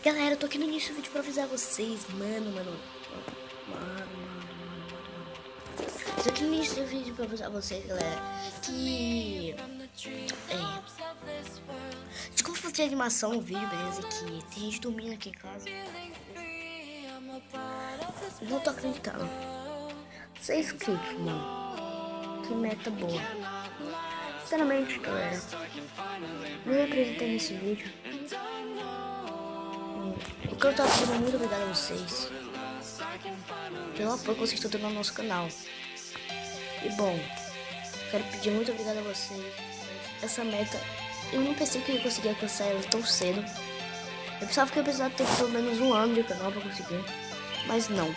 Galera, eu tô aqui no início do vídeo pra avisar vocês, mano. Tô aqui no início do vídeo pra avisar vocês, galera, que de como fazer animação no vídeo, beleza? Que tem gente dormindo aqui em casa. Não tô acreditando. 6 inscritos, mano. Que meta boa. Sinceramente, galera, nem apresentei nesse vídeo. O que eu tô pedindo, muito obrigado a vocês pelo apoio que vocês estão dando no nosso canal. E bom, quero pedir muito obrigado a vocês. Essa meta, eu não pensei que eu ia conseguir alcançar ela tão cedo. Eu pensava que eu precisava ter pelo menos 1 ano de canal pra conseguir. Mas não.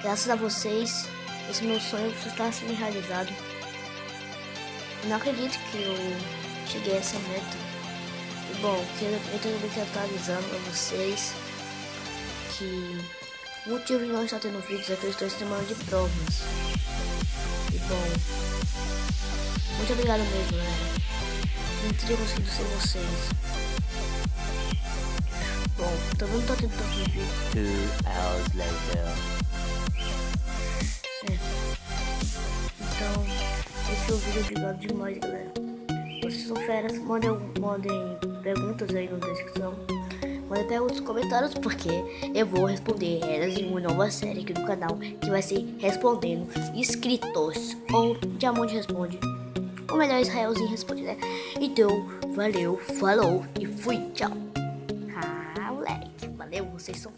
Graças a vocês, esse meu sonho está sendo realizado. Eu não acredito que eu cheguei a essa meta. E bom, eu também quero estar avisando a vocês que o motivo de não estar tendo vídeos é que eu estou em semana de provas. E bom, muito obrigado mesmo, galera. Não teria conseguido ser vocês. Bom, também não tô tendo tantos vídeos. 2 hours later. Então, esse é o vídeo. Obrigado demais, galera. Vocês são feras. Mandem perguntas aí na descrição. Mandem perguntas nos comentários, porque eu vou responder elas em uma nova série aqui no canal, que vai ser Respondendo Inscritos, ou Diamante Responde, ou melhor, Israelzinho Responde, né? Então, valeu, falou e fui, tchau. Ah, moleque, valeu, vocês são